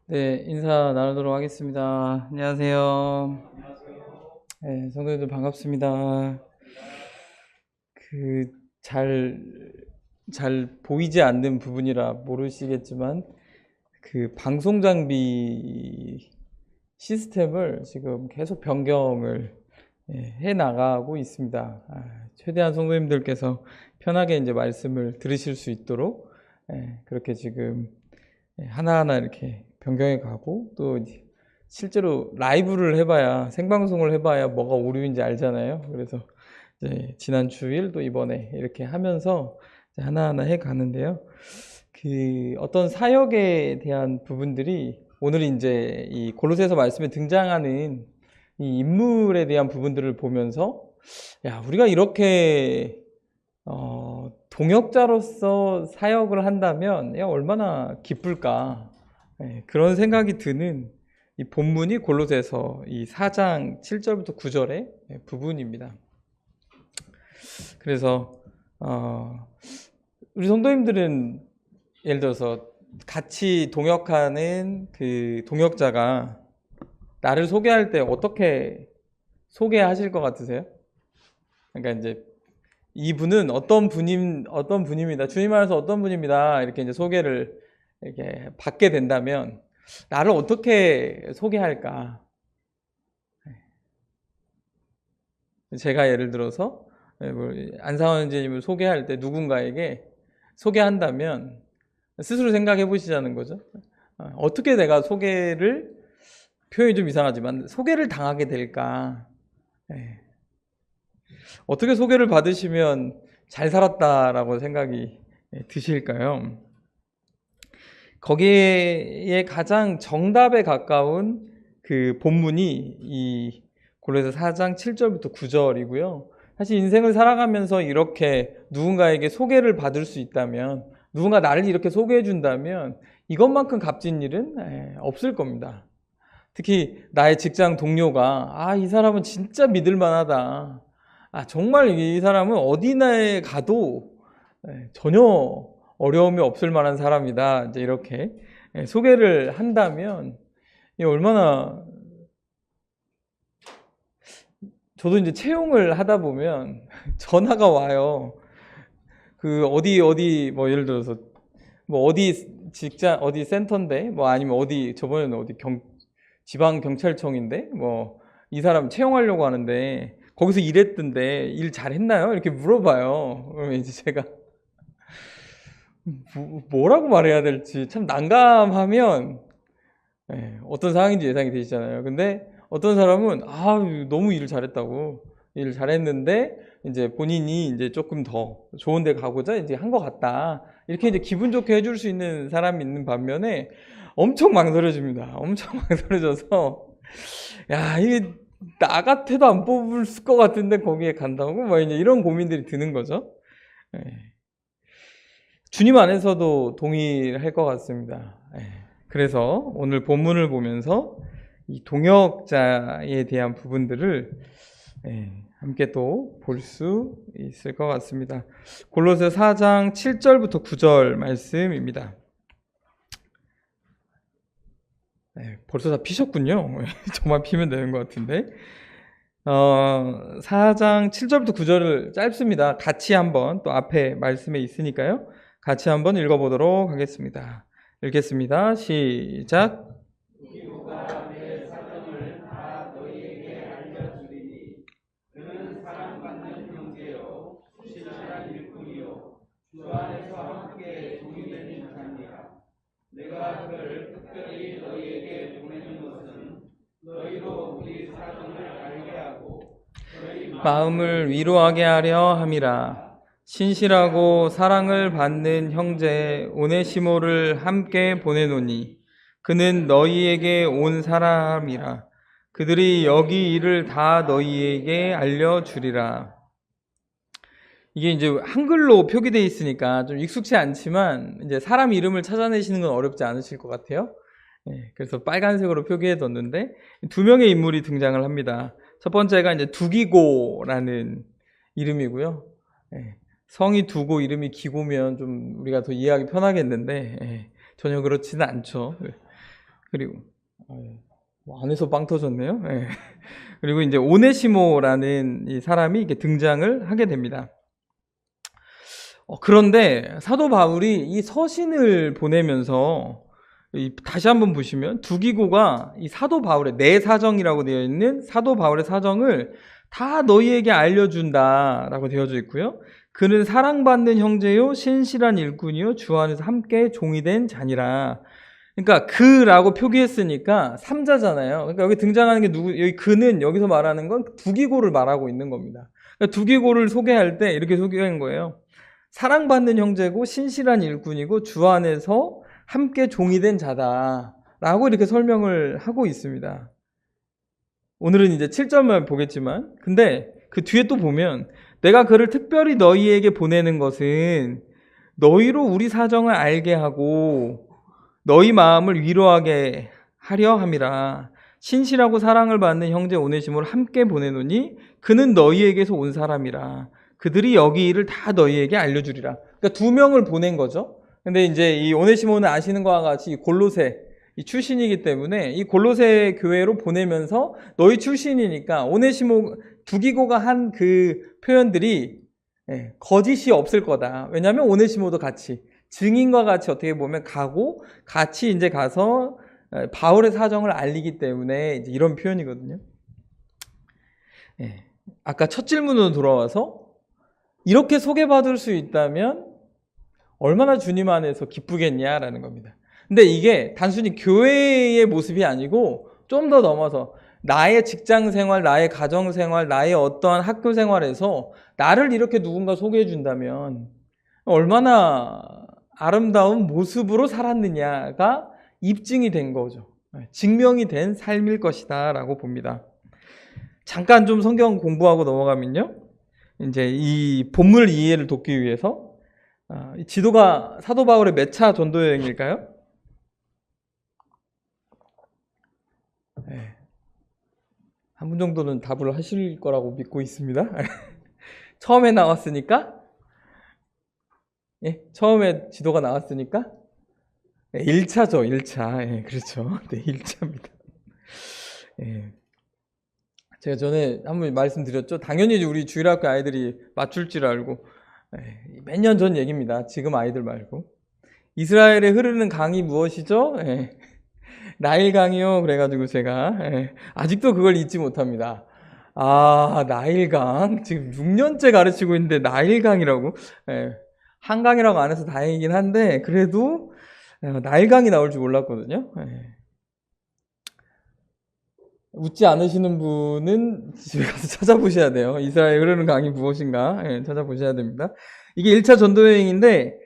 네, 인사 나누도록 하겠습니다. 안녕하세요. 네, 성도님들 반갑습니다. 그, 잘, 잘 보이지 않는 부분이라 모르시겠지만, 방송 장비 시스템을 지금 계속 변경을 해 나가고 있습니다. 최대한 성도님들께서 편하게 이제 말씀을 들으실 수 있도록 그렇게 지금 하나하나 이렇게 변경해 가고, 또 실제로 라이브를 해봐야, 생방송을 해봐야 뭐가 오류인지 알잖아요. 그래서 이제 지난 주일 또 이번에 이렇게 하면서 이제 하나하나 해 가는데요. 어떤 사역에 대한 부분들이 오늘 이제 이 골로새서 말씀에 등장하는 이 인물에 대한 부분들을 보면서, 야, 우리가 이렇게 동역자로서 사역을 한다면 야, 얼마나 기쁠까. 그런 생각이 드는 이 본문이 골로새서 이 4장 7절부터 9절의 부분입니다. 그래서 우리 성도님들은 예를 들어서 같이 동역하는 그 동역자가 나를 소개할 때 어떻게 소개하실 것 같으세요? 그러니까 이제 이분은 어떤 분입니다. 주님 안에서 어떤 분입니다. 이렇게 이제 소개를 이렇게 받게 된다면 나를 어떻게 소개할까? 제가 예를 들어서 안상원 선생님을 소개할 때 누군가에게 소개한다면 스스로 생각해 보시자는 거죠. 어떻게 내가 소개를, 표현이 좀 이상하지만 소개를 당하게 될까? 어떻게 소개를 받으시면 잘 살았다라고 생각이 드실까요? 거기에 가장 정답에 가까운 그 본문이 이 골로새 4장 7절부터 9절이고요. 사실 인생을 살아가면서 이렇게 누군가에게 소개를 받을 수 있다면, 누군가 나를 이렇게 소개해 준다면 이것만큼 값진 일은 없을 겁니다. 특히 나의 직장 동료가 이 사람은 진짜 믿을 만하다. 정말 이 사람은 어디나에 가도 전혀 어려움이 없을 만한 사람이다. 이제 이렇게 소개를 한다면 얼마나, 저도 이제 채용을 하다 보면 전화가 와요. 어디 뭐 예를 들어서 뭐 어디 직장 어디 센터인데, 뭐 아니면 어디 저번에는 어디 지방 경찰청인데 뭐 이 사람 채용하려고 하는데 거기서 일했던데 일 잘했나요? 이렇게 물어봐요. 그러면 이제 제가 뭐라고 말해야 될지 참 난감하면, 어떤 상황인지 예상이 되시잖아요. 근데 어떤 사람은 너무 일을 잘했다고, 일을 잘했는데 이제 본인이 이제 조금 더 좋은 데 가고자 이제 한 것 같다, 이렇게 이제 기분 좋게 해줄 수 있는 사람이 있는 반면에 엄청 망설여집니다. 엄청 망설여져서, 야, 이게 나 같아도 안 뽑을 것 같은데 거기에 간다고 뭐 이제 이런 고민들이 드는 거죠. 예. 주님 안에서도 동일할 것 같습니다. 그래서 오늘 본문을 보면서 이 동역자에 대한 부분들을 함께 또 볼 수 있을 것 같습니다. 골로새 4장 7절부터 9절 말씀입니다. 벌써 다 피셨군요. 저만 피면 되는 것 같은데. 4장 7절부터 9절을 짧습니다. 같이 한번, 또 앞에 말씀에 있으니까요. 같이 한번 읽어보도록 하겠습니다. 읽겠습니다. 시작. 마음을 위로하게 하려 함이라. 신실하고 사랑을 받는 형제 오네시모를 함께 보내노니 그는 너희에게 온 사람이라. 그들이 여기 일을 다 너희에게 알려주리라. 이게 이제 한글로 표기되어 있으니까 좀 익숙치 않지만 이제 사람 이름을 찾아내시는 건 어렵지 않으실 것 같아요. 그래서 빨간색으로 표기해 뒀는데 두 명의 인물이 등장을 합니다. 첫 번째가 이제 두기고라는 이름이고요. 성이 두고 이름이 기고면 좀 우리가 더 이해하기 편하겠는데 전혀 그렇지는 않죠. 그리고 안에서 빵 터졌네요. 예. 그리고 이제 오네시모라는 이 사람이 이렇게 등장을 하게 됩니다. 그런데 사도 바울이 이 서신을 보내면서 다시 한번 보시면 두기고가 이 사도 바울의 내 사정이라고 되어 있는 사도 바울의 사정을 다 너희에게 알려준다라고 되어져 있고요. 그는 사랑받는 형제요 신실한 일꾼이요 주 안에서 함께 종이 된 자니라. 그러니까 그라고 표기했으니까 3자잖아요. 그러니까 여기 등장하는 게 누구? 여기 그는 여기서 말하는 건 두기고를 말하고 있는 겁니다. 그러니까 두기고를 소개할 때 이렇게 소개한 거예요. 사랑받는 형제고 신실한 일꾼이고 주 안에서 함께 종이 된 자다라고 이렇게 설명을 하고 있습니다. 오늘은 이제 7절만 보겠지만 근데 그 뒤에 또 보면 내가 그를 특별히 너희에게 보내는 것은 너희로 우리 사정을 알게 하고 너희 마음을 위로하게 하려 함이라. 신실하고 사랑을 받는 형제 오네시모를 함께 보내노니 그는 너희에게서 온 사람이라. 그들이 여기 일을 다 너희에게 알려주리라. 그러니까 두 명을 보낸 거죠. 근데 이제 이 오네시모는 아시는 것과 같이 이 골로새 이 출신이기 때문에 이 골로새 교회로 보내면서 너희 출신이니까 오네시모 두기고가 한 그 표현들이 거짓이 없을 거다. 왜냐하면 오네시모도 같이 증인과 같이 어떻게 보면 가고 같이 이제 가서 바울의 사정을 알리기 때문에 이제 이런 표현이거든요. 아까 첫 질문으로 돌아와서 이렇게 소개받을 수 있다면 얼마나 주님 안에서 기쁘겠냐라는 겁니다. 근데 이게 단순히 교회의 모습이 아니고 좀 더 넘어서 나의 직장 생활, 나의 가정 생활, 나의 어떠한 학교 생활에서 나를 이렇게 누군가 소개해 준다면 얼마나 아름다운 모습으로 살았느냐가 입증이 된 거죠. 증명이 된 삶일 것이다 라고 봅니다. 잠깐 좀 성경 공부하고 넘어가면요. 이제 이 본문 이해를 돕기 위해서 지도가 사도 바울의 몇 차 전도 여행일까요? 한 분 정도는 답을 하실 거라고 믿고 있습니다. 처음에 나왔으니까? 처음에 지도가 나왔으니까? 1차죠, 1차. 그렇죠. 네, 1차입니다. 제가 전에 한번 말씀드렸죠. 당연히 우리 주일학교 아이들이 맞출 줄 알고 몇 년 전 얘기입니다. 지금 아이들 말고. 이스라엘에 흐르는 강이 무엇이죠? 나일강이요. 그래가지고 제가 아직도 그걸 잊지 못합니다. 나일강. 지금 6년째 가르치고 있는데 나일강이라고. 한강이라고 안 해서 다행이긴 한데 그래도 나일강이 나올 줄 몰랐거든요. 웃지 않으시는 분은 집에 가서 찾아보셔야 돼요. 이스라엘에 흐르는 강이 무엇인가 찾아보셔야 됩니다. 이게 1차 전도여행인데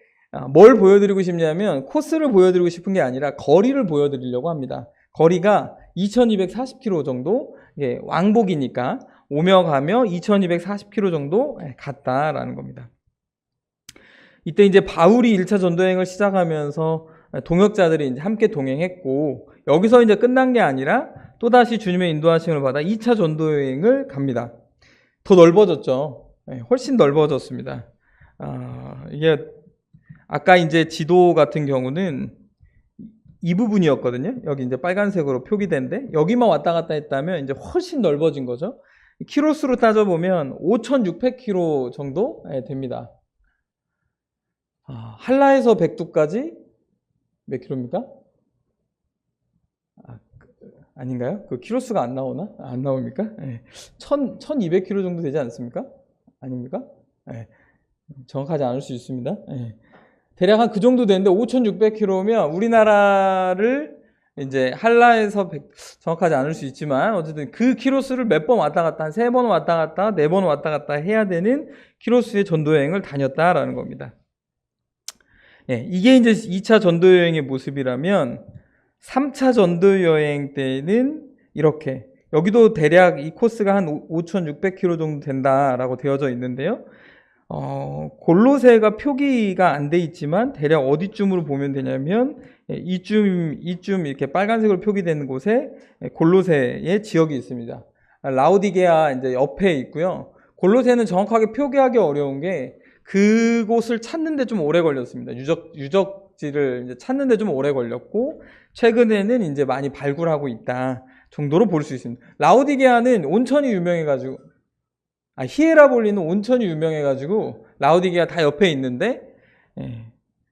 뭘 보여드리고 싶냐면 코스를 보여드리고 싶은 게 아니라 거리를 보여드리려고 합니다. 거리가 2240km 정도, 왕복이니까 오며 가며 2240km 정도 갔다라는 겁니다. 이때 이제 바울이 1차 전도여행을 시작하면서 동역자들이 이제 함께 동행했고 여기서 이제 끝난 게 아니라 또다시 주님의 인도하심을 받아 2차 전도여행을 갑니다. 더 넓어졌죠. 훨씬 넓어졌습니다. 이게 아까 이제 지도 같은 경우는 이 부분이었거든요. 여기 이제 빨간색으로 표기된데 여기만 왔다 갔다 했다면 이제 훨씬 넓어진 거죠. 키로수로 따져보면 5,600km 정도 됩니다. 한라에서 백두까지 몇 킬로입니까? 아닌가요? 그 키로수가 안 나오나? 안 나옵니까? 1,200km 정도 되지 않습니까? 아닙니까? 정확하지 않을 수 있습니다. 대략 한 그 정도 되는데 5,600km면 우리나라를 이제 한라에서 정확하지 않을 수 있지만 어쨌든 그 키로수를 몇 번 왔다 갔다 한 3번 왔다 갔다 4번 왔다 갔다 해야 되는 키로수의 전도여행을 다녔다라는 겁니다. 이게 이제 2차 전도여행의 모습이라면 3차 전도여행 때는 이렇게 여기도 대략 이 코스가 한 5,600km 정도 된다라고 되어져 있는데요. 골로새가 표기가 안 돼 있지만 대략 어디쯤으로 보면 되냐면 이쯤 이렇게 빨간색으로 표기되는 곳에 골로새의 지역이 있습니다. 라오디게아 이제 옆에 있고요. 골로새는 정확하게 표기하기 어려운 게 그곳을 찾는데 좀 오래 걸렸습니다. 유적 목적지를 이제 찾는데 좀 오래 걸렸고, 최근에는 이제 많이 발굴하고 있다 정도로 볼 수 있습니다. 라오디게아는 온천이 유명해가지고, 히에라볼리는 온천이 유명해가지고 라오디게아 다 옆에 있는데,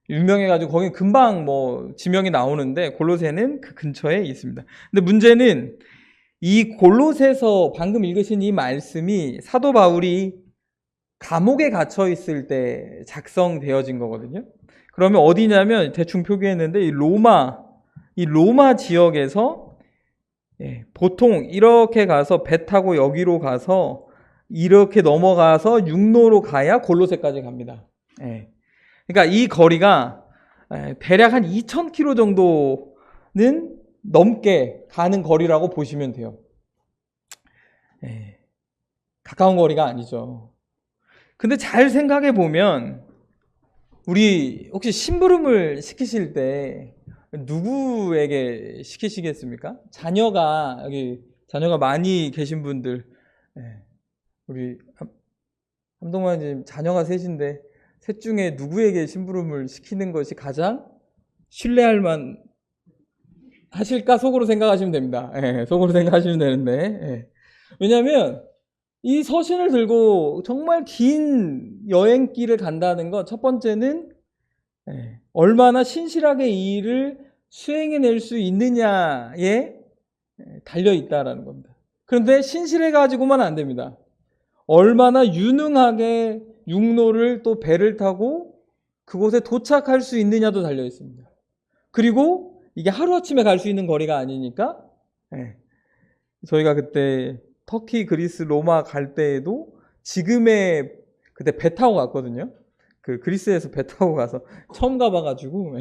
유명해가지고 거기 금방 뭐 지명이 나오는데, 골로새는 그 근처에 있습니다. 근데 문제는 이 골로새서 방금 읽으신 이 말씀이 사도 바울이 감옥에 갇혀 있을 때 작성되어진 거거든요. 그러면 어디냐면 대충 표기했는데 이 로마 지역에서, 보통 이렇게 가서 배 타고 여기로 가서 이렇게 넘어가서 육로로 가야 골로새까지 갑니다. 그러니까 이 거리가 대략 한 2,000km 정도는 넘게 가는 거리라고 보시면 돼요. 가까운 거리가 아니죠. 근데 잘 생각해 보면, 우리 혹시 심부름을 시키실 때 누구에게 시키시겠습니까? 자녀가 많이 계신 분들, 우리 함동만님 자녀가 셋인데 셋 중에 누구에게 심부름을 시키는 것이 가장 신뢰할 만 하실까? 속으로 생각하시면 됩니다. 속으로 생각하시면 되는데, 왜냐하면 이 서신을 들고 정말 긴 여행길을 간다는 건, 첫 번째는 얼마나 신실하게 이 일을 수행해낼 수 있느냐에 달려 있다라는 겁니다. 그런데 신실해 가지고만 안 됩니다. 얼마나 유능하게 육로를 또 배를 타고 그곳에 도착할 수 있느냐도 달려 있습니다. 그리고 이게 하루아침에 갈 수 있는 거리가 아니니까, 저희가 그때 터키, 그리스, 로마 갈 때에도 그때 배 타고 갔거든요. 그 그리스에서 배 타고 가서 처음 가봐가지고,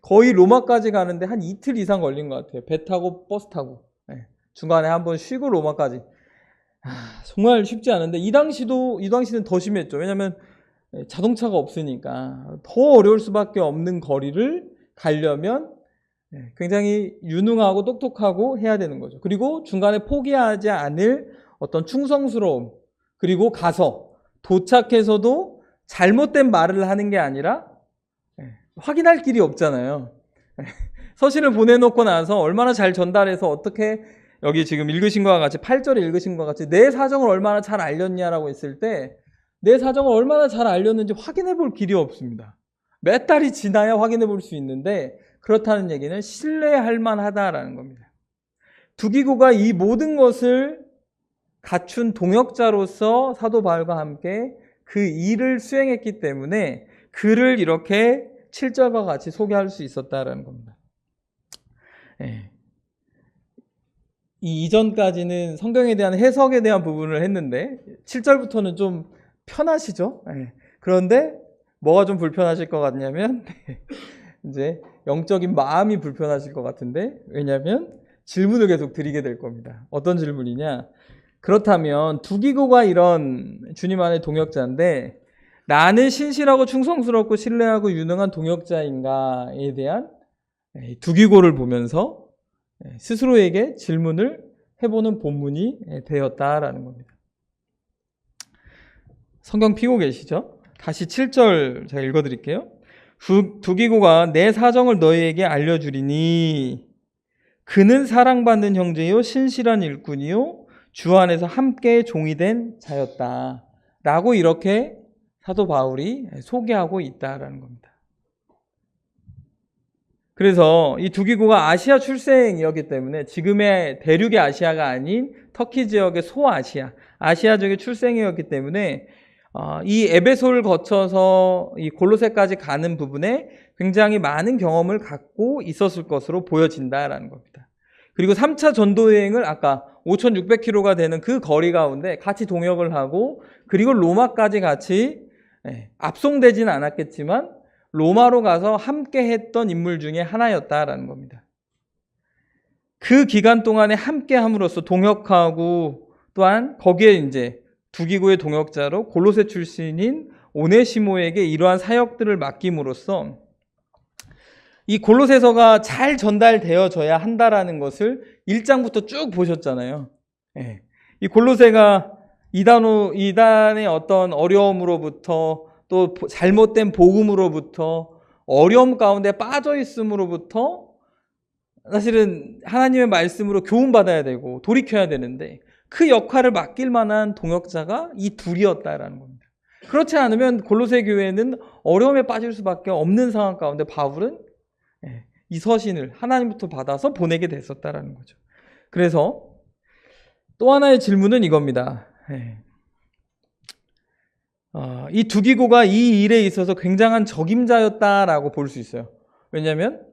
거의 로마까지 가는데 한 이틀 이상 걸린 것 같아요. 배 타고 버스 타고, 중간에 한번 쉬고 로마까지. 정말 쉽지 않은데, 이 당시는 더 심했죠. 왜냐하면 자동차가 없으니까 더 어려울 수밖에 없는 거리를 가려면 굉장히 유능하고 똑똑하고 해야 되는 거죠. 그리고 중간에 포기하지 않을 어떤 충성스러움, 그리고 가서 도착해서도 잘못된 말을 하는 게 아니라, 확인할 길이 없잖아요. 서신을 보내놓고 나서 얼마나 잘 전달해서 어떻게, 여기 지금 읽으신 것과 같이 8절에 읽으신 것과 같이 내 사정을 얼마나 잘 알렸냐라고 했을 때, 내 사정을 얼마나 잘 알렸는지 확인해 볼 길이 없습니다. 몇 달이 지나야 확인해 볼 수 있는데, 그렇다는 얘기는 신뢰할 만하다라는 겁니다. 두기고가 이 모든 것을 갖춘 동역자로서 사도 바울과 함께 그 일을 수행했기 때문에 그를 이렇게 7절과 같이 소개할 수 있었다라는 겁니다. 이 이전까지는 성경에 대한 해석에 대한 부분을 했는데 7절부터는 좀 편하시죠? 그런데 뭐가 좀 불편하실 것 같냐면 이제 영적인 마음이 불편하실 것 같은데, 왜냐하면 질문을 계속 드리게 될 겁니다. 어떤 질문이냐? 그렇다면 두기고가 이런 주님 안의 동역자인데 나는 신실하고 충성스럽고 신뢰하고 유능한 동역자인가에 대한 두기고를 보면서 스스로에게 질문을 해보는 본문이 되었다라는 겁니다. 성경 피고 계시죠? 다시 7절 제가 읽어드릴게요. 두기고가 내 사정을 너희에게 알려주리니 그는 사랑받는 형제요 신실한 일꾼이요 주 안에서 함께 종이 된 자였다 라고 이렇게 사도 바울이 소개하고 있다라는 겁니다. 그래서 이 두기고가 아시아 출생이었기 때문에, 지금의 대륙의 아시아가 아닌 터키 지역의 소아시아, 아시아 지역의 출생이었기 때문에 이 에베소를 거쳐서 이 골로새까지 가는 부분에 굉장히 많은 경험을 갖고 있었을 것으로 보여진다라는 겁니다. 그리고 3차 전도 여행을 아까 5,600km가 되는 그 거리 가운데 같이 동역을 하고, 그리고 로마까지 같이 압송되지는 않았겠지만 로마로 가서 함께 했던 인물 중에 하나였다라는 겁니다. 그 기간 동안에 함께 함으로써 동역하고, 또한 거기에 이제 두기고의 동역자로 골로새 출신인 오네시모에게 이러한 사역들을 맡김으로써 이 골로새서가 잘 전달되어져야 한다라는 것을 1장부터 쭉 보셨잖아요. 이 골로새가 이단의 어떤 어려움으로부터, 또 잘못된 복음으로부터 어려움 가운데 빠져 있음으로부터 사실은 하나님의 말씀으로 교훈받아야 되고 돌이켜야 되는데 그 역할을 맡길 만한 동역자가 이 둘이었다라는 겁니다. 그렇지 않으면 골로새 교회는 어려움에 빠질 수밖에 없는 상황 가운데 바울은 이 서신을 하나님부터 받아서 보내게 됐었다라는 거죠. 그래서 또 하나의 질문은 이겁니다. 이 두기고가 이 일에 있어서 굉장한 적임자였다라고 볼 수 있어요. 왜냐하면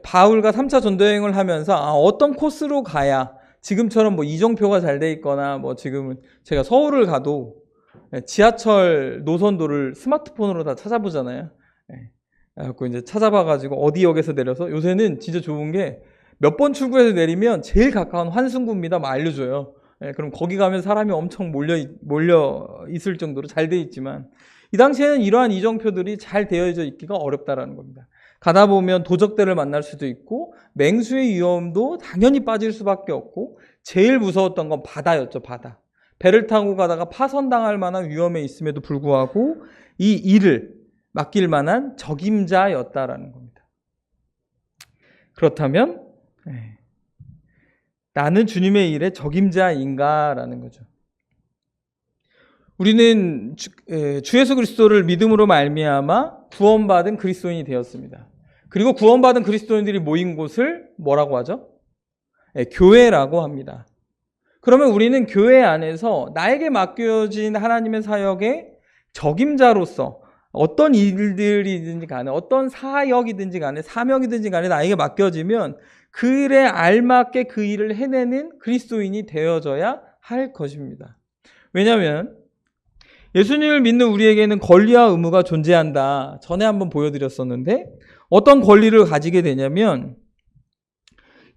바울과 3차 전도여행을 하면서 어떤 코스로 가야 지금처럼 뭐 이정표가 잘 돼 있거나 뭐 지금은 제가 서울을 가도 지하철 노선도를 스마트폰으로 다 찾아보잖아요. 그래갖고 이제 찾아봐가지고 어디 역에서 내려서 요새는 진짜 좋은 게 몇 번 출구에서 내리면 제일 가까운 환승구입니다. 막 알려줘요. 그럼 거기 가면 사람이 엄청 몰려 있을 정도로 잘 돼 있지만 이 당시에는 이러한 이정표들이 잘 되어져 있기가 어렵다라는 겁니다. 가다 보면 도적들을 만날 수도 있고 맹수의 위험도 당연히 빠질 수밖에 없고 제일 무서웠던 건 바다였죠. 바다. 배를 타고 가다가 파선당할 만한 위험에 있음에도 불구하고 이 일을 맡길 만한 적임자였다라는 겁니다. 그렇다면 나는 주님의 일의 적임자인가라는 거죠. 우리는 주 예수 그리스도를 믿음으로 말미암아 구원받은 그리스도인이 되었습니다. 그리고 구원받은 그리스도인들이 모인 곳을 뭐라고 하죠? 교회라고 합니다. 그러면 우리는 교회 안에서 나에게 맡겨진 하나님의 사역의 적임자로서 어떤 일들이든지 간에 어떤 사역이든지 간에 사명이든지 간에 나에게 맡겨지면 그 일에 알맞게 그 일을 해내는 그리스도인이 되어져야 할 것입니다. 왜냐하면 예수님을 믿는 우리에게는 권리와 의무가 존재한다. 전에 한번 보여드렸었는데 어떤 권리를 가지게 되냐면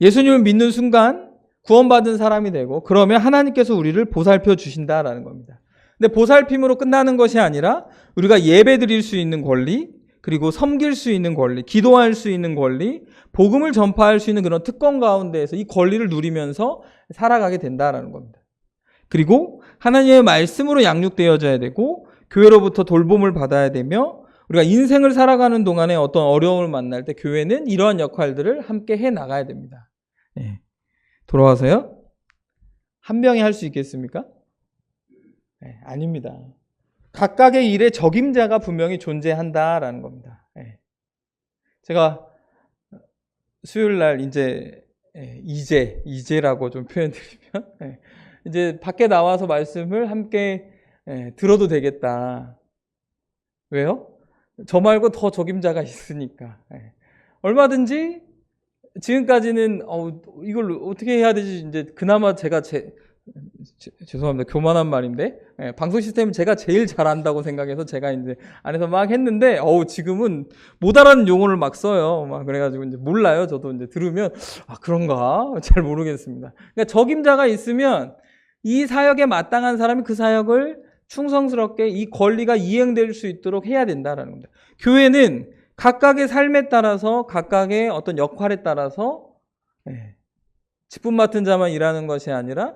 예수님을 믿는 순간 구원받은 사람이 되고 그러면 하나님께서 우리를 보살펴 주신다라는 겁니다. 근데 보살핌으로 끝나는 것이 아니라 우리가 예배 드릴 수 있는 권리, 그리고 섬길 수 있는 권리, 기도할 수 있는 권리, 복음을 전파할 수 있는 그런 특권 가운데에서 이 권리를 누리면서 살아가게 된다라는 겁니다. 그리고 하나님의 말씀으로 양육되어져야 되고 교회로부터 돌봄을 받아야 되며 우리가 인생을 살아가는 동안에 어떤 어려움을 만날 때 교회는 이러한 역할들을 함께 해 나가야 됩니다. 돌아와서요. 한 명이 할 수 있겠습니까? 아닙니다. 각각의 일에 적임자가 분명히 존재한다라는 겁니다. 제가 수요일 날 이제라고 좀 표현드리면 이제 밖에 나와서 말씀을 함께 들어도 되겠다. 왜요? 저 말고 더 적임자가 있으니까. 얼마든지 지금까지는 이걸 어떻게 해야 되지? 이제 그나마 제가 죄송합니다. 교만한 말인데 방송 시스템은 제가 제일 잘한다고 생각해서 제가 이제 안에서 막 했는데 지금은 못 알아듣는 용어를 막 써요. 막 그래가지고 이제 몰라요. 저도 이제 들으면 그런가 잘 모르겠습니다. 그러니까 적임자가 있으면 이 사역에 마땅한 사람이 그 사역을 충성스럽게 이 권리가 이행될 수 있도록 해야 된다라는 겁니다. 교회는 각각의 삶에 따라서 각각의 어떤 역할에 따라서 직분 맡은 자만 일하는 것이 아니라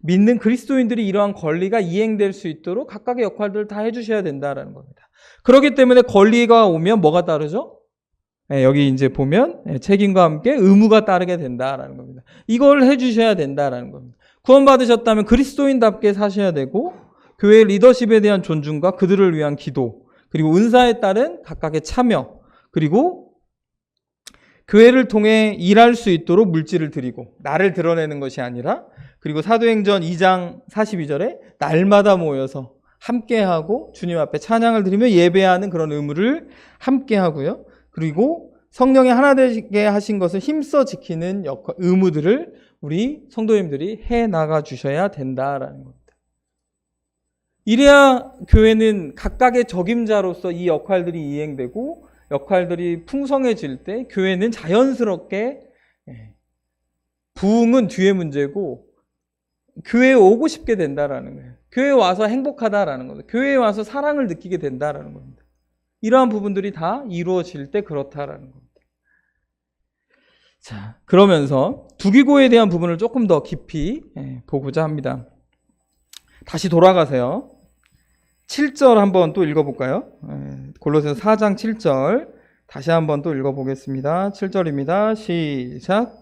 믿는 그리스도인들이 이러한 권리가 이행될 수 있도록 각각의 역할들을 다 해주셔야 된다라는 겁니다. 그렇기 때문에 권리가 오면 뭐가 따르죠? 여기 이제 보면 책임과 함께 의무가 따르게 된다라는 겁니다. 이걸 해주셔야 된다라는 겁니다. 구원받으셨다면 그리스도인답게 사셔야 되고 교회 리더십에 대한 존중과 그들을 위한 기도, 그리고 은사에 따른 각각의 참여, 그리고 교회를 통해 일할 수 있도록 물질을 드리고 나를 드러내는 것이 아니라, 그리고 사도행전 2장 42절에 날마다 모여서 함께하고 주님 앞에 찬양을 드리며 예배하는 그런 의무를 함께하고요. 그리고 성령이 하나 되게 하신 것을 힘써 지키는 의무들을 우리 성도님들이 해나가 주셔야 된다라는 겁니다. 이래야 교회는 각각의 적임자로서 이 역할들이 이행되고 역할들이 풍성해질 때 교회는 자연스럽게, 부흥은 뒤의 문제고 교회에 오고 싶게 된다라는 거예요. 교회에 와서 행복하다라는 겁니다. 교회에 와서 사랑을 느끼게 된다라는 겁니다. 이러한 부분들이 다 이루어질 때 그렇다라는 겁니다. 자, 그러면서 두기고에 대한 부분을 조금 더 깊이 보고자 합니다. 다시 돌아가세요. 7절 한번 또 읽어볼까요? 골로새서 4장 7절 다시 한번 또 읽어보겠습니다. 7절입니다. 시작.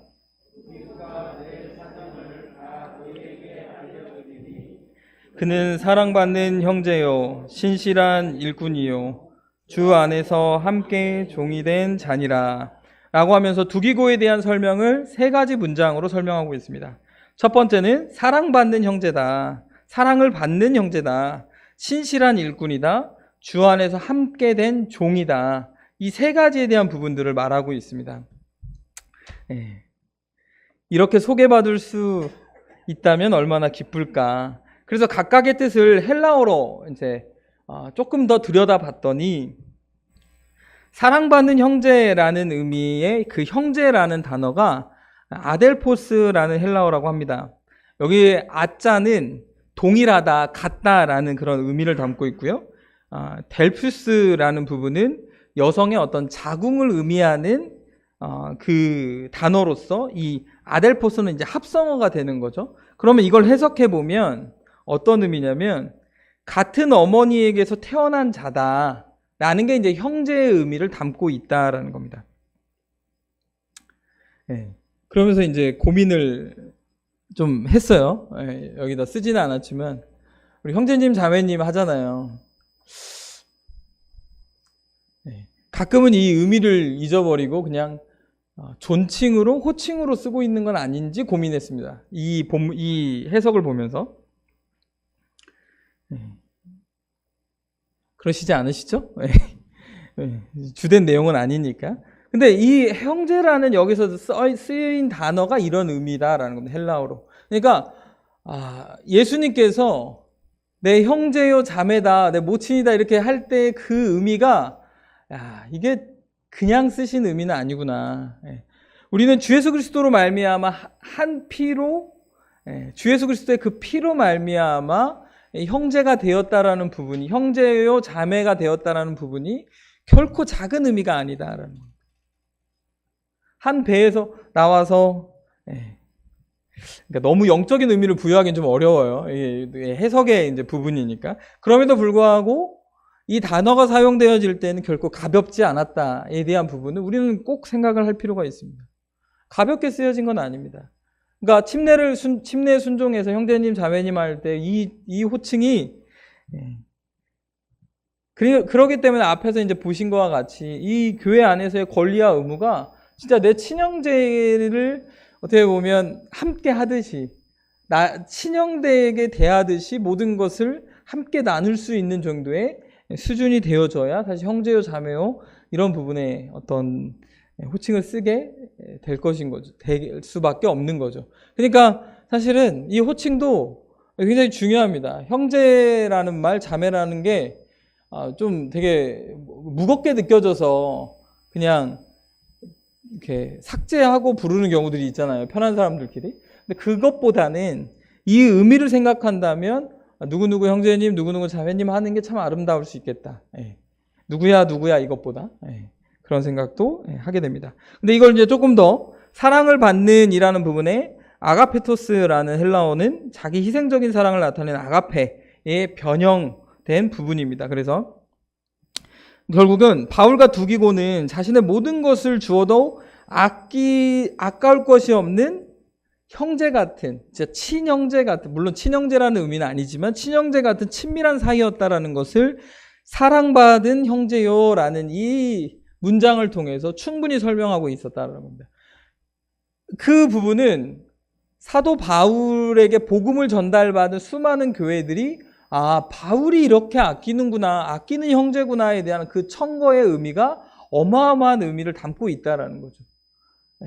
그는 사랑받는 형제요 신실한 일꾼이요 주 안에서 함께 종이 된 자니라 라고 하면서 두기고에 대한 설명을 세 가지 문장으로 설명하고 있습니다. 첫 번째는 사랑받는 형제다, 사랑을 받는 형제다, 신실한 일꾼이다, 주 안에서 함께 된 종이다. 이 세 가지에 대한 부분들을 말하고 있습니다. 이렇게 소개받을 수 있다면 얼마나 기쁠까. 그래서 각각의 뜻을 헬라어로 이제 조금 더 들여다봤더니 사랑받는 형제라는 의미의 그 형제라는 단어가 아델포스라는 헬라어라고 합니다. 여기 아자는 동일하다, 같다라는 그런 의미를 담고 있고요. 델푸스라는 부분은 여성의 어떤 자궁을 의미하는 그 단어로서 이 아델포스는 이제 합성어가 되는 거죠. 그러면 이걸 해석해 보면 어떤 의미냐면 같은 어머니에게서 태어난 자다라는 게 이제 형제의 의미를 담고 있다라는 겁니다. 그러면서 이제 고민을 좀 했어요. 여기다 쓰지는 않았지만 우리 형제님 자매님 하잖아요. 가끔은 이 의미를 잊어버리고 그냥 존칭으로 호칭으로 쓰고 있는 건 아닌지 고민했습니다. 이 해석을 보면서. 그러시지 않으시죠? 주된 내용은 아니니까. 근데 이 형제라는 여기서 쓰인 단어가 이런 의미다라는 겁니다. 헬라어로. 그러니까 예수님께서 내 형제요 자매다, 내 모친이다 이렇게 할 때 그 의미가 이게 그냥 쓰신 의미는 아니구나. 우리는 주 예수 그리스도로 말미암아 한 피로 주 예수 그리스도의 그 피로 말미암아 형제가 되었다라는 부분이, 형제요 자매가 되었다라는 부분이 결코 작은 의미가 아니다라는 겁니다. 한 배에서 나와서 그러니까 너무 영적인 의미를 부여하기는 좀 어려워요. 이게 해석의 이제 부분이니까. 그럼에도 불구하고 이 단어가 사용되어질 때는 결코 가볍지 않았다에 대한 부분은 우리는 꼭 생각을 할 필요가 있습니다. 가볍게 쓰여진 건 아닙니다. 그러니까 침례에 순종해서 형제님 자매님 할 때 이 호칭이 그러기 때문에 앞에서 이제 보신 것과 같이 이 교회 안에서의 권리와 의무가 진짜 내 친형제를 어떻게 보면 함께 하듯이 친형제에게 대하듯이 모든 것을 함께 나눌 수 있는 정도의 수준이 되어져야 사실 형제요 자매요 이런 부분에 어떤 호칭을 쓰게 될 것인 거죠. 될 수밖에 없는 거죠. 그러니까 사실은 이 호칭도 굉장히 중요합니다. 형제라는 말, 자매라는 게 좀 되게 무겁게 느껴져서 그냥 이렇게 삭제하고 부르는 경우들이 있잖아요. 편한 사람들끼리. 근데 그것보다는 이 의미를 생각한다면 누구누구 형제님, 누구누구 자매님 하는 게 참 아름다울 수 있겠다. 누구야 이것보다. 그런 생각도 하게 됩니다. 근데 이걸 이제 조금 더 사랑을 받는 이라는 부분에 아가페토스라는 헬라어는 자기 희생적인 사랑을 나타내는 아가페의 변형된 부분입니다. 그래서 결국은 바울과 두기고는 자신의 모든 것을 주어도 아까울 것이 없는 형제 같은, 진짜 친형제 같은, 물론 친형제라는 의미는 아니지만 친형제 같은 친밀한 사이였다라는 것을 사랑받은 형제요라는 이 문장을 통해서 충분히 설명하고 있었다는 겁니다. 그 부분은 사도 바울에게 복음을 전달받은 수많은 교회들이 바울이 이렇게 아끼는구나, 아끼는 형제구나에 대한 그 청거의 의미가 어마어마한 의미를 담고 있다라는 거죠.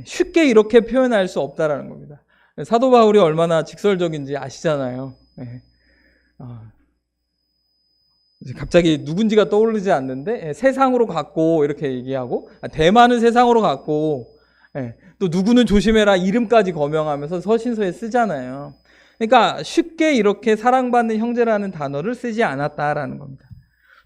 쉽게 이렇게 표현할 수 없다라는 겁니다. 사도 바울이 얼마나 직설적인지 아시잖아요. 갑자기 누군지가 떠오르지 않는데 세상으로 갔고 이렇게 얘기하고 대만은 세상으로 갔고 또 누구는 조심해라 이름까지 거명하면서 서신서에 쓰잖아요. 그러니까 쉽게 이렇게 사랑받는 형제라는 단어를 쓰지 않았다라는 겁니다.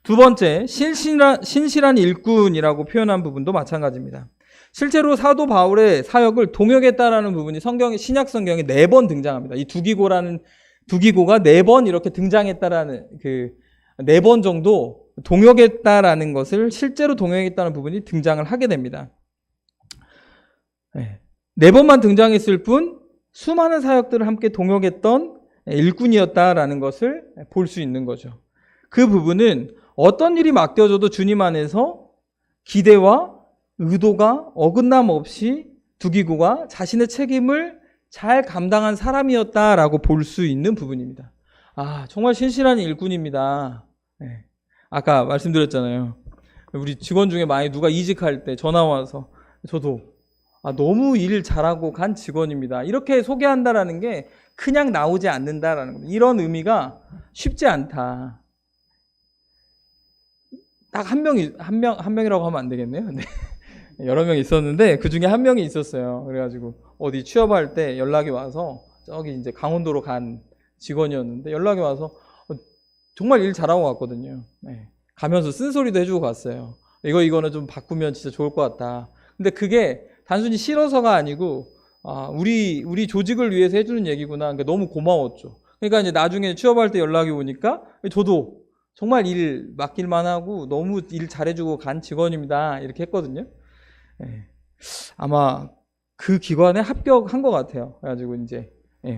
두 번째, 신실한 일꾼이라고 표현한 부분도 마찬가지입니다. 실제로 사도 바울의 사역을 동역했다라는 부분이 신약 성경에 4번 등장합니다. 이 두기고가 4번 이렇게 등장했다라는 4번 정도 동역했다라는 것을 실제로 동역했다는 부분이 등장을 하게 됩니다. 네 번만 등장했을 뿐 수많은 사역들을 함께 동역했던 일꾼이었다라는 것을 볼 수 있는 거죠. 그 부분은 어떤 일이 맡겨져도 주님 안에서 기대와 의도가 어긋남 없이 두기고가 자신의 책임을 잘 감당한 사람이었다라고 볼 수 있는 부분입니다. 정말 신실한 일꾼입니다. 네. 아까 말씀드렸잖아요. 우리 직원 중에 만약에 누가 이직할 때 전화 와서 저도 너무 일 잘하고 간 직원입니다. 이렇게 소개한다라는 게 그냥 나오지 않는다라는 겁니다. 이런 의미가 쉽지 않다. 딱 한 명이라고 하면 안 되겠네요. 네. 여러 명 있었는데 그 중에 한 명이 있었어요. 그래가지고 어디 취업할 때 연락이 와서 저기 이제 강원도로 간 직원이었는데 연락이 와서 정말 일 잘하고 갔거든요. 네. 가면서 쓴소리도 해주고 갔어요. 이거는 좀 바꾸면 진짜 좋을 것 같다. 근데 그게 단순히 싫어서가 아니고 우리 조직을 위해서 해주는 얘기구나. 그러니까 너무 고마웠죠. 그러니까 이제 나중에 취업할 때 연락이 오니까 저도 정말 일 맡길만 하고 너무 일 잘해주고 간 직원입니다. 이렇게 했거든요. 네. 아마 그 기관에 합격한 것 같아요. 그래가지고 이제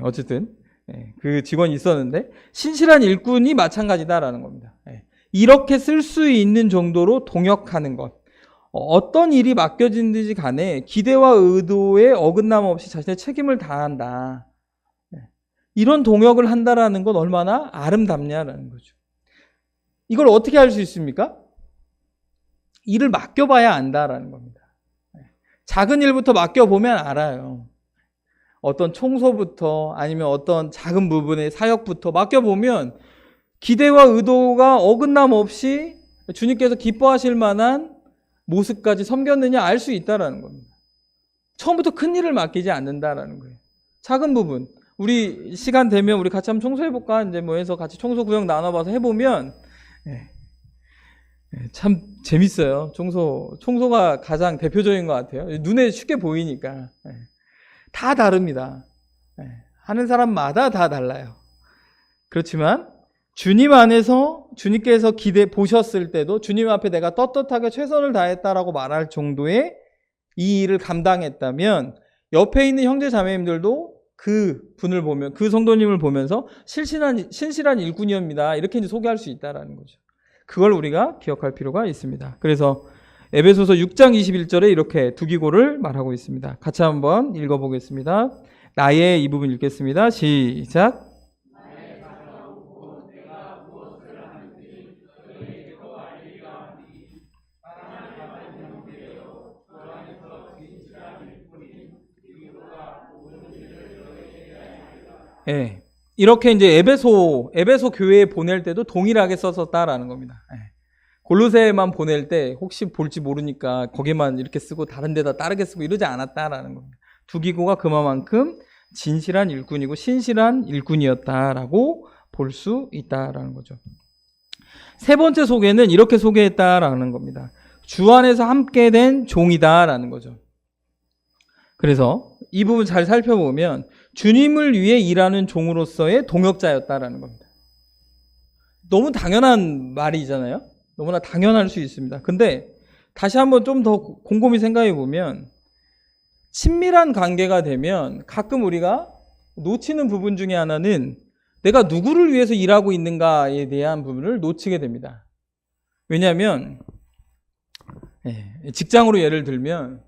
어쨌든 그 직원이 있었는데 신실한 일꾼이 마찬가지다라는 겁니다. 이렇게 쓸 수 있는 정도로 동역하는 것. 어떤 일이 맡겨진지 간에 기대와 의도에 어긋남 없이 자신의 책임을 다한다. 이런 동역을 한다라는 건 얼마나 아름답냐라는 거죠. 이걸 어떻게 할 수 있습니까? 일을 맡겨봐야 안다라는 겁니다. 작은 일부터 맡겨보면 알아요. 어떤 청소부터 아니면 어떤 작은 부분의 사역부터 맡겨보면 기대와 의도가 어긋남 없이 주님께서 기뻐하실 만한 모습까지 섬겼느냐 알 수 있다라는 겁니다. 처음부터 큰 일을 맡기지 않는다라는 거예요. 작은 부분. 우리 시간 되면 우리 같이 한번 청소해볼까? 이제 뭐 해서 같이 청소 구역 나눠봐서 해보면 참 재밌어요. 청소가 가장 대표적인 것 같아요. 눈에 쉽게 보이니까. 다 다릅니다. 하는 사람마다 다 달라요. 그렇지만 주님 안에서 주님께서 보셨을 때도 주님 앞에 내가 떳떳하게 최선을 다했다라고 말할 정도의 이 일을 감당했다면 옆에 있는 형제 자매님들도 그 분을 보면 그 성도님을 보면서 신실한 일꾼이옵니다. 이렇게 이제 소개할 수 있다라는 거죠. 그걸 우리가 기억할 필요가 있습니다. 그래서 에베소서 6장 21절에 이렇게 두기고를 말하고 있습니다. 같이 한번 읽어보겠습니다. 나의 이 부분 읽겠습니다. 시작. 예. 이렇게 이제 에베소 교회에 보낼 때도 동일하게 썼었다라는 겁니다. 골로새만 보낼 때 혹시 볼지 모르니까 거기만 이렇게 쓰고 다른 데다 다르게 쓰고 이러지 않았다라는 겁니다. 두기고가 그만큼 진실한 일꾼이고 신실한 일꾼이었다라고 볼 수 있다라는 거죠. 세 번째 소개는 이렇게 소개했다라는 겁니다. 주 안에서 함께 된 종이다라는 거죠. 그래서 이 부분 잘 살펴보면 주님을 위해 일하는 종으로서의 동역자였다라는 겁니다. 너무 당연한 말이잖아요. 너무나 당연할 수 있습니다. 근데 다시 한번 좀 더 곰곰이 생각해 보면 친밀한 관계가 되면 가끔 우리가 놓치는 부분 중에 하나는 내가 누구를 위해서 일하고 있는가에 대한 부분을 놓치게 됩니다. 왜냐하면 직장으로 예를 들면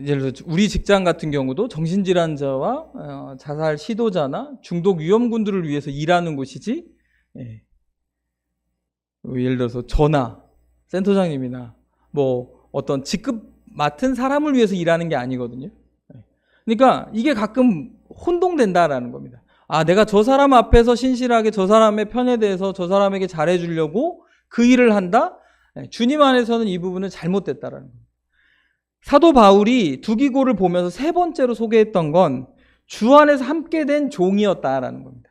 예를 들어 우리 직장 같은 경우도 정신질환자와 자살 시도자나 중독 위험군들을 위해서 일하는 곳이지 예를 들어서 저나 센터장님이나 뭐 어떤 직급 맡은 사람을 위해서 일하는 게 아니거든요. 그러니까 이게 가끔 혼동된다라는 겁니다. 내가 저 사람 앞에서 신실하게 저 사람의 편에 대해서 저 사람에게 잘해주려고 그 일을 한다? 주님 안에서는 이 부분은 잘못됐다라는 겁니다. 사도 바울이 두기고를 보면서 세 번째로 소개했던 건 주 안에서 함께 된 종이었다라는 겁니다.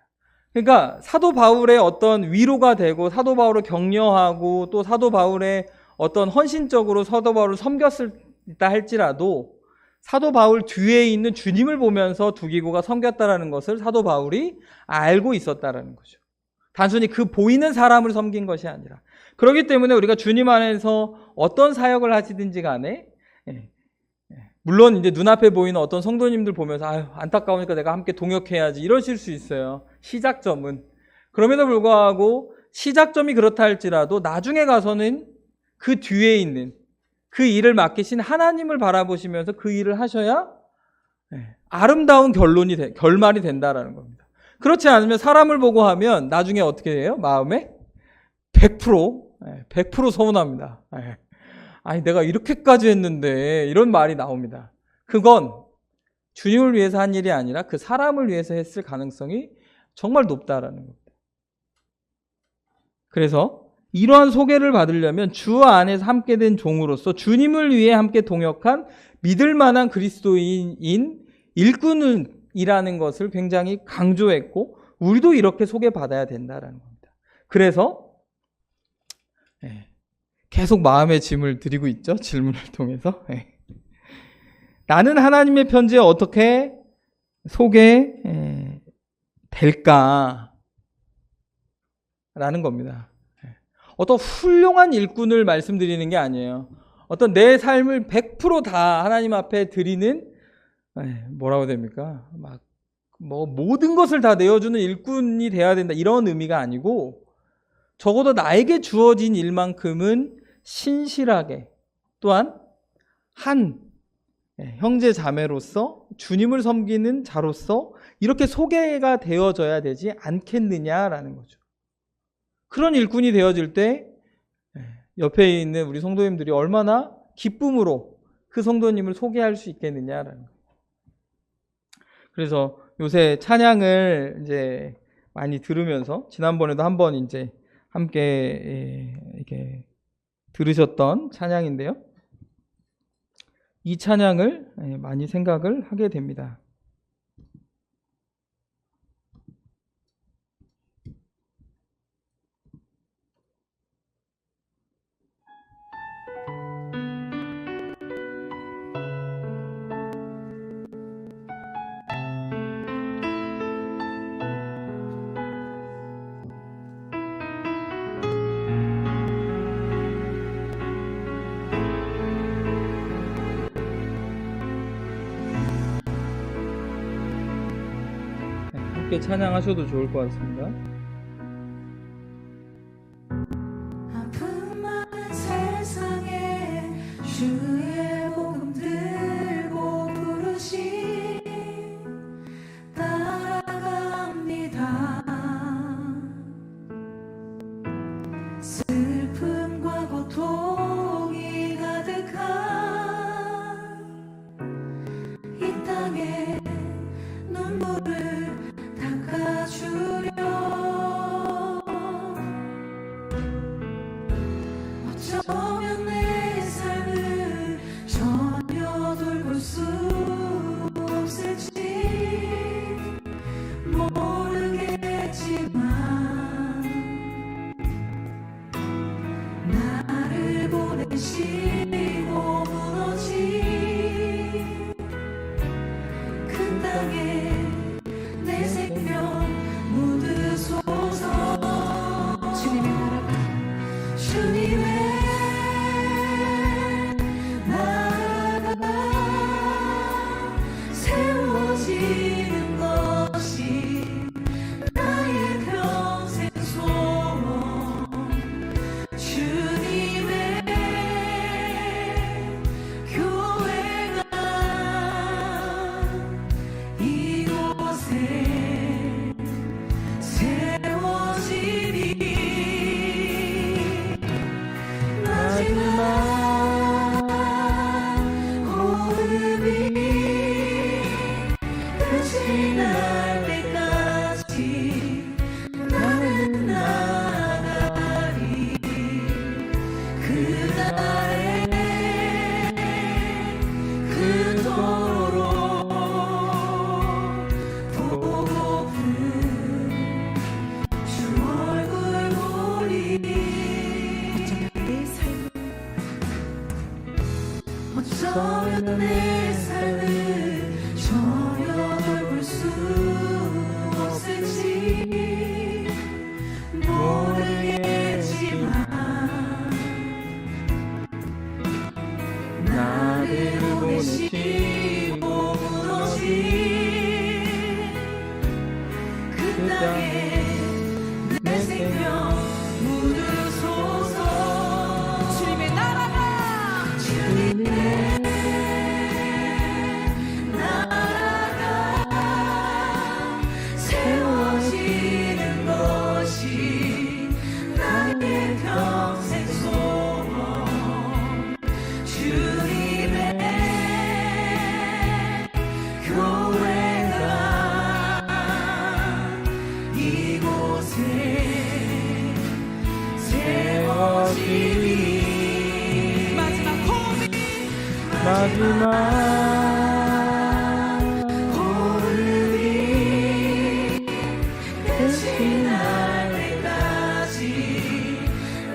그러니까 사도 바울의 어떤 위로가 되고 사도 바울을 격려하고 또 사도 바울의 어떤 헌신적으로 사도 바울을 섬겼다 할지라도 사도 바울 뒤에 있는 주님을 보면서 두기고가 섬겼다라는 것을 사도 바울이 알고 있었다라는 거죠. 단순히 그 보이는 사람을 섬긴 것이 아니라. 그렇기 때문에 우리가 주님 안에서 어떤 사역을 하시든지 간에, 물론 이제 눈앞에 보이는 어떤 성도님들 보면서 아유, 안타까우니까 내가 함께 동역해야지 이러실 수 있어요. 시작점은. 그럼에도 불구하고 시작점이 그렇다 할지라도 나중에 가서는 그 뒤에 있는 그 일을 맡기신 하나님을 바라보시면서 그 일을 하셔야 아름다운 결말이 된다라는 겁니다. 그렇지 않으면 사람을 보고 하면 나중에 어떻게 해요? 마음에 100% 서운합니다. 아니 내가 이렇게까지 했는데 이런 말이 나옵니다. 그건 주님을 위해서 한 일이 아니라 그 사람을 위해서 했을 가능성이 정말 높다라는 겁니다. 그래서 이러한 소개를 받으려면 주 안에서 함께 된 종으로서 주님을 위해 함께 동역한 믿을 만한 그리스도인인 일꾼이라는 것을 굉장히 강조했고 우리도 이렇게 소개받아야 된다라는 겁니다. 그래서 계속 마음의 짐을 드리고 있죠. 질문을 통해서. 나는 하나님의 편지에 어떻게 소개될까? 라는 겁니다. 어떤 훌륭한 일꾼을 말씀드리는 게 아니에요. 어떤 내 삶을 100% 다 하나님 앞에 드리는, 뭐라고 됩니까? 모든 것을 다 내어주는 일꾼이 되어야 된다. 이런 의미가 아니고, 적어도 나에게 주어진 일만큼은 신실하게, 또한 한 형제 자매로서 주님을 섬기는 자로서 이렇게 소개가 되어져야 되지 않겠느냐라는 거죠. 그런 일꾼이 되어질 때 옆에 있는 우리 성도님들이 얼마나 기쁨으로 그 성도님을 소개할 수 있겠느냐라는 거예요. 그래서 요새 찬양을 이제 많이 들으면서 지난번에도 한번 이제 함께 이렇게 들으셨던 찬양인데요. 이 찬양을 많이 생각을 하게 됩니다. 함께 찬양하셔도 좋을 것 같습니다. 아픈 많은 세상에 주의 복음 들고 부르시 따라갑니다. 슬픔과 고통이 가득한 이 땅에 눈물을 닦아주려 어쩌면 내 삶을 전혀 돌볼 수 없을지 모르겠지만 나를 보내시고 무너진 그 땅에 내 생명 묻으소서. 주님의 나라가 주님의 나라가 세워지는 것이 나의 평생 소원. 주님의 교회가 이곳에 세워지리. 마지막 호흡이 끝이 날 때까지 나는 나가리. 그날에 그토록 보고픈 주 얼굴 보리. 어쩌면 내 삶을 전혀 돌볼 수 없을지 나의 평생 소원 주님의 교회가 이곳에 세워지리. 마지막 호흡이 끝이 날 때까지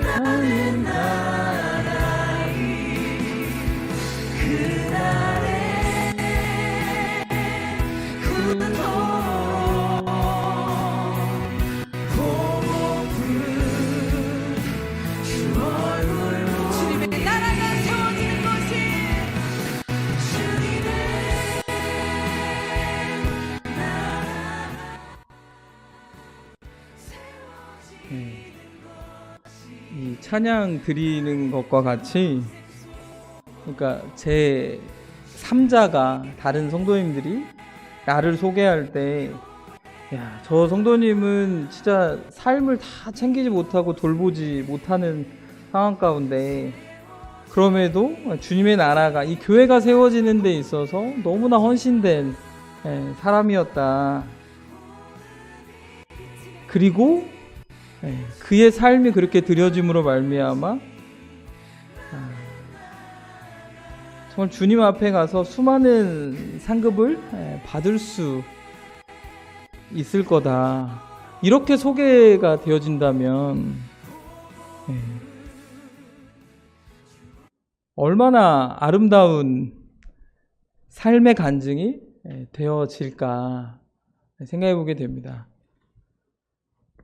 나는 나라리. 그날에 그토록 고픈 주 얼굴로 주님의 나라가 세워지는 것이 주님의 이 찬양 드리는 것과 같이, 그러니까 제 3자가 다른 성도님들이 나를 소개할 때, 야, 저 성도님은 진짜 삶을 다 챙기지 못하고 돌보지 못하는 상황 가운데 그럼에도 주님의 나라가, 이 교회가 세워지는 데 있어서 너무나 헌신된 사람이었다. 그리고 그의 삶이 그렇게 드려짐으로 말미암아 정말 주님 앞에 가서 수많은 상급을 받을 수 있을 거다. 이렇게 소개가 되어진다면 얼마나 아름다운 삶의 간증이 되어질까 생각해 보게 됩니다.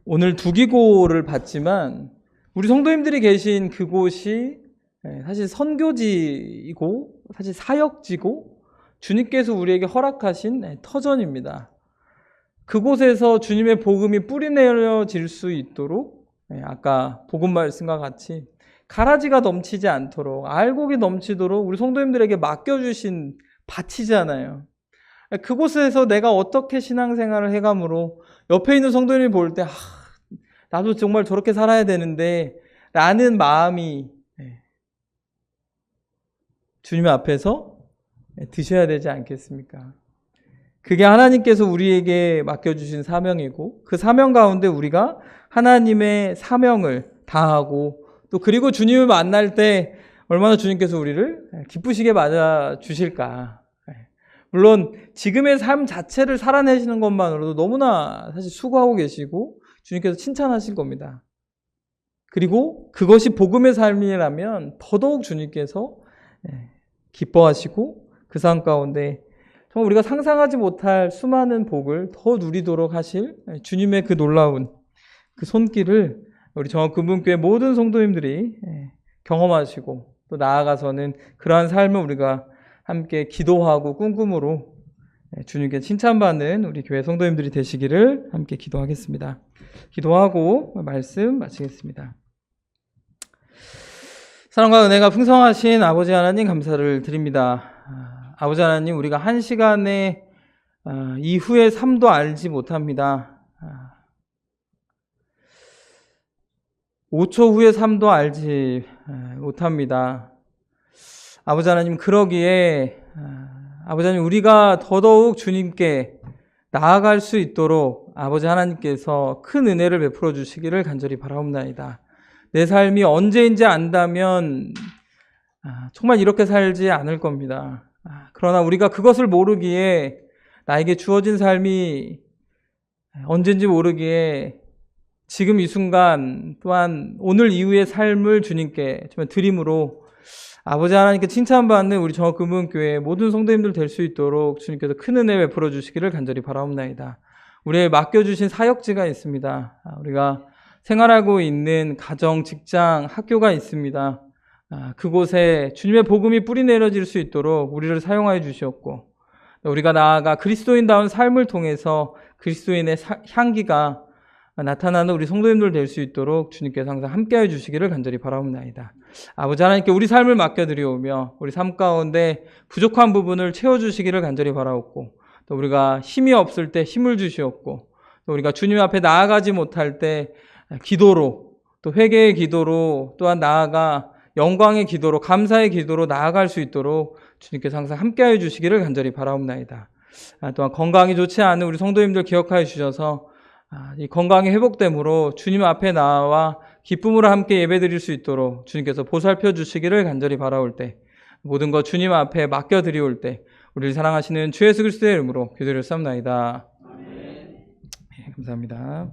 오늘 두기고를 봤지만 우리 성도님들이 계신 그곳이 사실 선교지이고 사실 사역지고 주님께서 우리에게 허락하신 터전입니다. 그곳에서 주님의 복음이 뿌리내려질 수 있도록 아까 복음 말씀과 같이 가라지가 넘치지 않도록 알곡이 넘치도록 우리 성도님들에게 맡겨주신 밭이잖아요. 그곳에서 내가 어떻게 신앙생활을 해감으로 옆에 있는 성도님이 볼 때 나도 정말 저렇게 살아야 되는데 라는 마음이 주님 앞에서 드셔야 되지 않겠습니까? 그게 하나님께서 우리에게 맡겨주신 사명이고 그 사명 가운데 우리가 하나님의 사명을 다하고 또 그리고 주님을 만날 때 얼마나 주님께서 우리를 기쁘시게 맞아주실까. 물론 지금의 삶 자체를 살아내시는 것만으로도 너무나 사실 수고하고 계시고 주님께서 칭찬하실 겁니다. 그리고 그것이 복음의 삶이라면 더더욱 주님께서 기뻐하시고 그 삶 가운데 정말 우리가 상상하지 못할 수많은 복을 더 누리도록 하실 주님의 그 놀라운 그 손길을 우리 정합근분교회 모든 성도님들이 경험하시고 또 나아가서는 그러한 삶을 우리가 함께 기도하고 꿈꾸므로 주님께 칭찬받는 우리 교회 성도님들이 되시기를 함께 기도하겠습니다. 기도하고 말씀 마치겠습니다. 사랑과 은혜가 풍성하신 아버지 하나님 감사를 드립니다. 아버지 하나님, 우리가 한 시간의 이후의 삶도 알지 못합니다. 5초 후의 삶도 알지 못합니다. 아버지 하나님, 그러기에 아버지 하나님, 우리가 더더욱 주님께 나아갈 수 있도록 아버지 하나님께서 큰 은혜를 베풀어 주시기를 간절히 바라옵나이다. 내 삶이 언제인지 안다면 정말 이렇게 살지 않을 겁니다. 그러나 우리가 그것을 모르기에 나에게 주어진 삶이 언제인지 모르기에 지금 이 순간 또한 오늘 이후의 삶을 주님께 정말 드림으로 아버지 하나님께 칭찬받는 우리 정합근분교회 모든 성도님들 될 수 있도록 주님께서 큰 은혜 베풀어 주시기를 간절히 바라옵나이다. 우리에게 맡겨주신 사역지가 있습니다. 우리가 생활하고 있는 가정, 직장, 학교가 있습니다. 그곳에 주님의 복음이 뿌리내려질 수 있도록 우리를 사용하여 주셨고 우리가 나아가 그리스도인다운 삶을 통해서 그리스도인의 향기가 나타나는 우리 성도님들 될 수 있도록 주님께서 항상 함께해 주시기를 간절히 바라옵나이다. 아버지 하나님께 우리 삶을 맡겨드리오며 우리 삶 가운데 부족한 부분을 채워주시기를 간절히 바라옵고 또 우리가 힘이 없을 때 힘을 주시옵고 또 우리가 주님 앞에 나아가지 못할 때 기도로 또 회개의 기도로 또한 나아가 영광의 기도로 감사의 기도로 나아갈 수 있도록 주님께서 항상 함께하여 주시기를 간절히 바라옵나이다. 또한 건강이 좋지 않은 우리 성도님들 기억하여 주셔서 이 건강이 회복됨으로 주님 앞에 나와 기쁨으로 함께 예배드릴 수 있도록 주님께서 보살펴 주시기를 간절히 바라올 때, 모든 것 주님 앞에 맡겨드리올 때 우리를 사랑하시는 주 예수 그리스도의 이름으로 기도를 쌉나이다. 감사합니다.